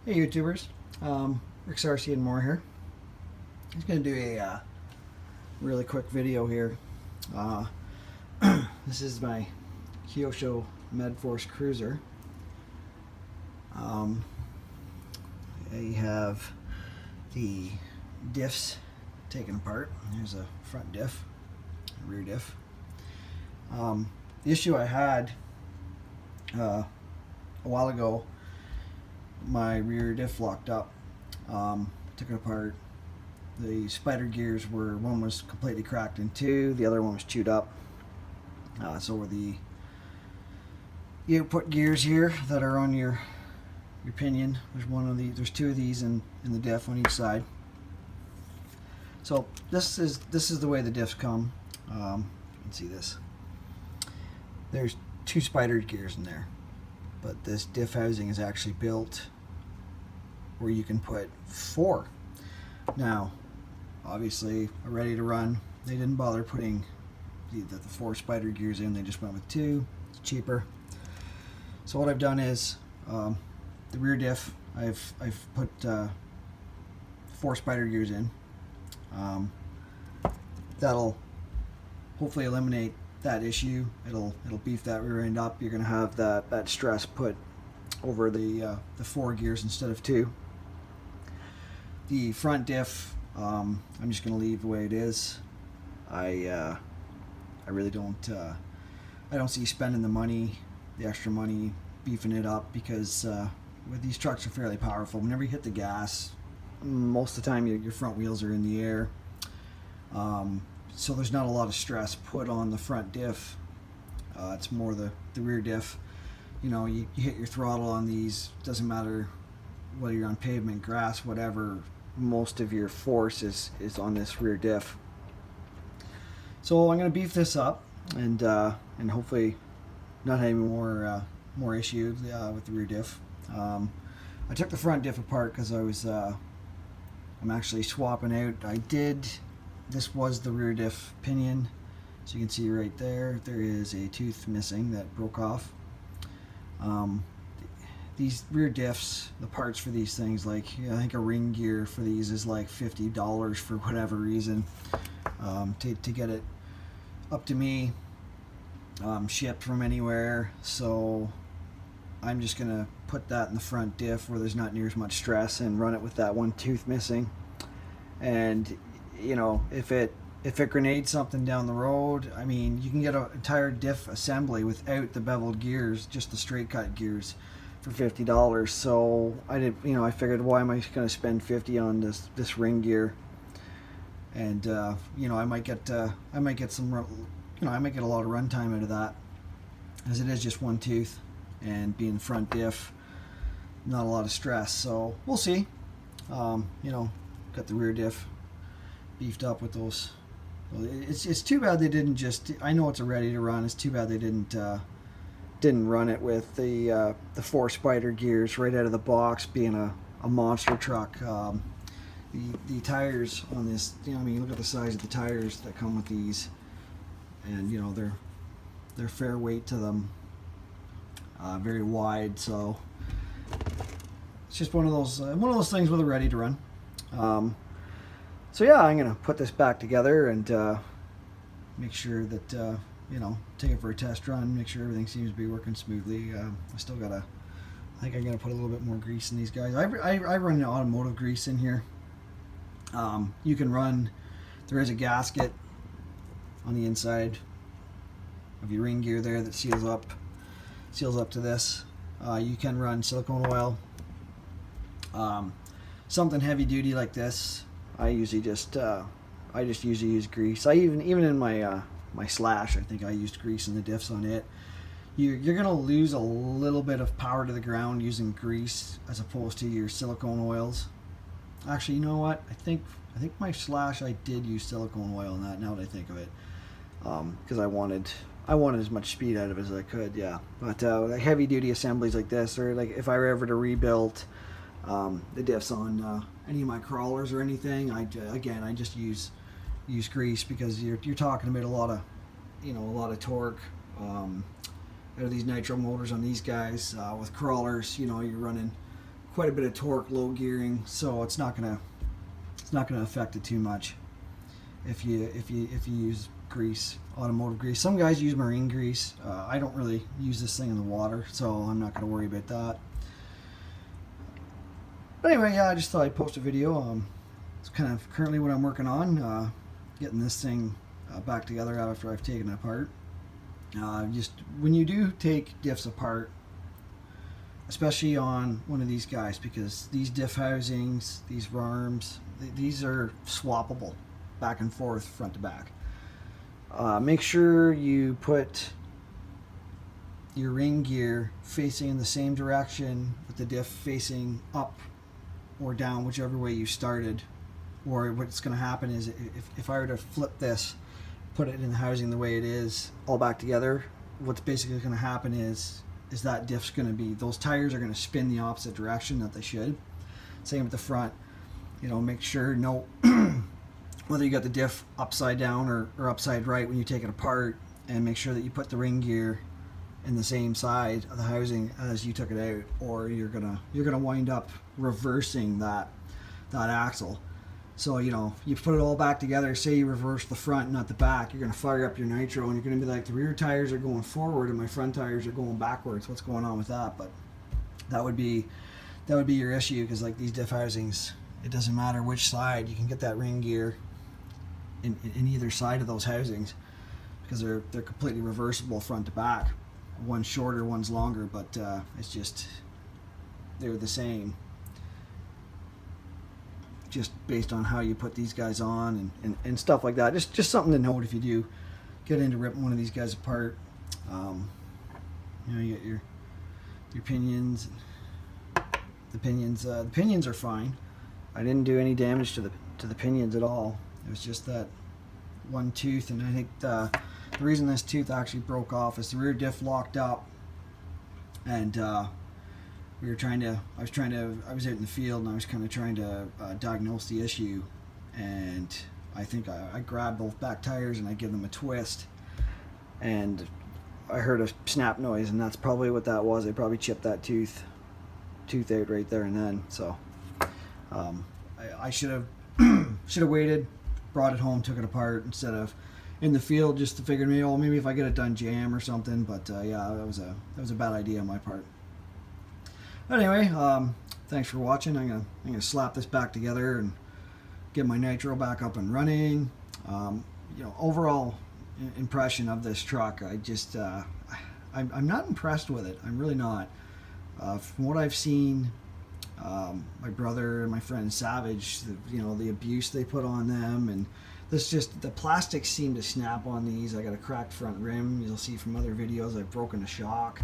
Hey YouTubers, Rick Sarcy and more here. I'm just going to do a really quick video here. This is my Kyosho madforce cruiser. I have the diffs taken apart. There's a front diff, a rear diff. The issue I had a while ago, my rear diff locked up. Took it apart. The spider gears were, one was completely cracked in two, the other one was chewed up. So were the output gears here that are on your pinion. There's two of these in the diff on each side. So this is the way the diffs come. You can see this. There's two spider gears in there, but this diff housing is actually built where you can put four. Now, obviously, ready to run. They didn't bother putting the four spider gears in. They just went with two. It's cheaper. So what I've done is the rear diff. I've put four spider gears in. That'll hopefully eliminate that issue. It'll beef that rear end up. You're going to have that stress put over the four gears instead of two. The front diff, I'm just going to leave the way it is. I really don't. I don't see spending the money, the extra money, beefing it up, because with these trucks are fairly powerful. Whenever you hit the gas, most of the time your front wheels are in the air. So there's not a lot of stress put on the front diff. It's more the rear diff. You know, you hit your throttle on these, doesn't matter whether you're on pavement, grass, whatever, most of your force is on this rear diff. So I'm going to beef this up and hopefully not have any more issues with the rear diff. I took the front diff apart because I'm actually swapping out. This was the rear diff pinion, so you can see right there is a tooth missing that broke off. These rear diffs, the parts for these things, like, I think a ring gear for these is like $50 for whatever reason, to get it up to me, shipped from anywhere. So I'm just gonna put that in the front diff where there's not near as much stress and run it with that one tooth missing. And you know, if it grenades something down the road, I mean, you can get an entire diff assembly without the beveled gears, just the straight cut gears, for $50. So I figured, why am I going to spend $50 on this ring gear? And I might get some, I might get a lot of run time out of that, as it is just one tooth, and being front diff, not a lot of stress. So we'll see. Got the rear diff beefed up with those. It's too bad they didn't just. I know it's a ready to run. It's too bad they didn't run it with the four spider gears right out of the box, being a monster truck. The tires on this, look at the size of the tires that come with these, and they're fair weight to them, very wide. So it's just one of those things with a ready to run. So yeah, I'm gonna put this back together and make sure that take it for a test run, make sure everything seems to be working smoothly. I think I'm gonna put a little bit more grease in these guys. I run automotive grease in here. You can run. There is a gasket on the inside of your ring gear there that seals up to this. You can run silicone oil. Something heavy duty like this, I usually just usually use grease. I even in my my Slash, I think I used grease in the diffs on it. You're gonna lose a little bit of power to the ground using grease as opposed to your silicone oils. Actually, you know what? I think my Slash, I did use silicone oil in that. Now that I think of it, because I wanted as much speed out of it as I could. Yeah, but like heavy duty assemblies like this, or like if I were ever to rebuild the diffs on any of my crawlers or anything, I just use grease, because you're talking about a lot of torque out of these nitro motors on these guys. With crawlers, you're running quite a bit of torque, low gearing, so it's not gonna affect it too much if you use grease, automotive grease. Some guys use marine grease. I don't really use this thing in the water, so I'm not gonna worry about that. But anyway, yeah, I just thought I'd post a video. It's kind of currently what I'm working on, getting this thing back together after I've taken it apart. Just when you do take diffs apart, especially on one of these guys, because these diff housings, these arms, these are swappable back and forth, front to back. Make sure you put your ring gear facing in the same direction, with the diff facing up or down, whichever way you started. Or what's going to happen is, if I were to flip this, put it in the housing the way it is, all back together, what's basically going to happen is that diff's going to be, those tires are going to spin the opposite direction that they should. Same with the front. You know, make sure, know whether you got the diff upside down or upside right when you take it apart, and make sure that you put the ring gear in the same side of the housing as you took it out, or you're gonna wind up reversing that axle. So, you know, you put it all back together, say you reverse the front, not the back, you're going to fire up your nitro, and you're going to be like, the rear tires are going forward and my front tires are going backwards. What's going on with that? But that would be your issue, because like these diff housings, it doesn't matter which side, you can get that ring gear in either side of those housings, because they're completely reversible front to back. One's shorter, one's longer, but it's just, they're the same. Just based on how you put these guys on and stuff like that. Just something to note if you do get into ripping one of these guys apart. You know, you get your pinions. The pinions are fine. I didn't do any damage to the pinions at all. It was just that one tooth, and I think the reason this tooth actually broke off is the rear diff locked up, and I was out in the field, and I was kind of trying to diagnose the issue, and I think I grabbed both back tires and I give them a twist, and I heard a snap noise, and that's probably what that was. I probably chipped that tooth out right there and then. So I should have waited, brought it home, took it apart instead of in the field, just to figure maybe if I get it done jam or something. But yeah, that was a bad idea on my part. But anyway, thanks for watching. I'm gonna slap this back together and get my nitro back up and running. You know, overall impression of this truck, I'm not impressed with it. I'm really not. From what I've seen, my brother and my friend Savage, the abuse they put on them, and the plastics seem to snap on these. I got a cracked front rim. You'll see from other videos I've broken a shock.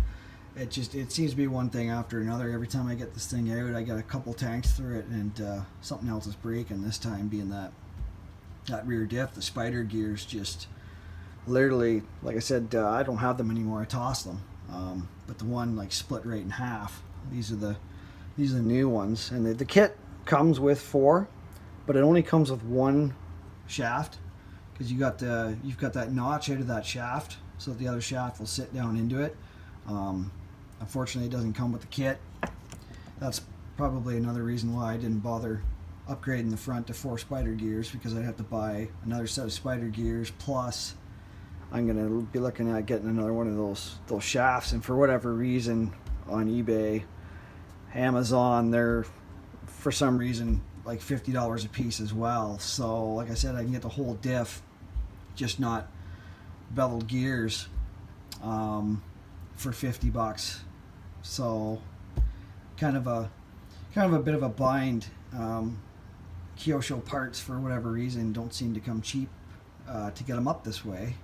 It seems to be one thing after another. Every time I get this thing out, I got a couple tanks through it, and something else is breaking. This time being that rear diff, the spider gears, just literally, like I said, I don't have them anymore. I toss them, but the one like split right in half. These are the new ones, and the kit comes with 4, but it only comes with 1 shaft, because you've got that notch out of that shaft, so that the other shaft will sit down into it. Unfortunately, it doesn't come with the kit. That's probably another reason why I didn't bother upgrading the front to 4 spider gears, because I'd have to buy another set of spider gears, plus I'm going to be looking at getting another one of those shafts. And for whatever reason, on eBay, Amazon, they're for some reason like $50 a piece as well. So like I said, I can get the whole diff, just not beveled gears, for $50. So kind of a bit of a bind. Kyosho parts, for whatever reason, don't seem to come cheap to get them up this way.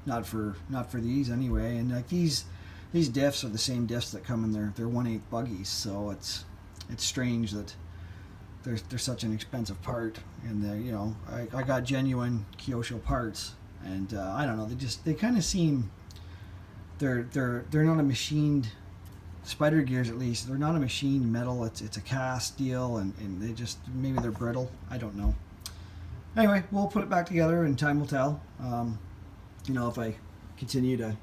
Not for these anyway. And like these diffs are the same diffs that come in their 1/8 buggies. So it's strange that they're such an expensive part. And I got genuine Kyosho parts, and I don't know. They kind of seem. They're not a machined, spider gears at least, they're not a machined metal. It's a cast deal, and they just, maybe they're brittle. I don't know. Anyway, we'll put it back together and time will tell. If I continue to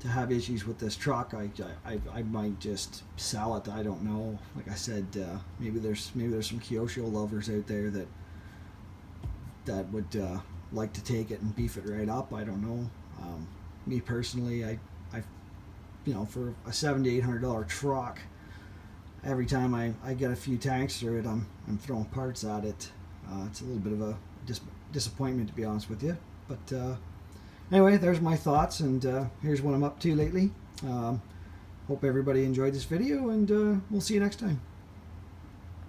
to have issues with this truck, I might just sell it. I don't know. Like I said, maybe there's some kyosho lovers out there that would like to take it and beef it right up. I don't know. Me personally, I for a $700 to $800 truck, every time I get a few tanks through it, I'm throwing parts at it. It's a little bit of a disappointment, to be honest with you. But anyway, there's my thoughts, and here's what I'm up to lately. Hope everybody enjoyed this video, and we'll see you next time.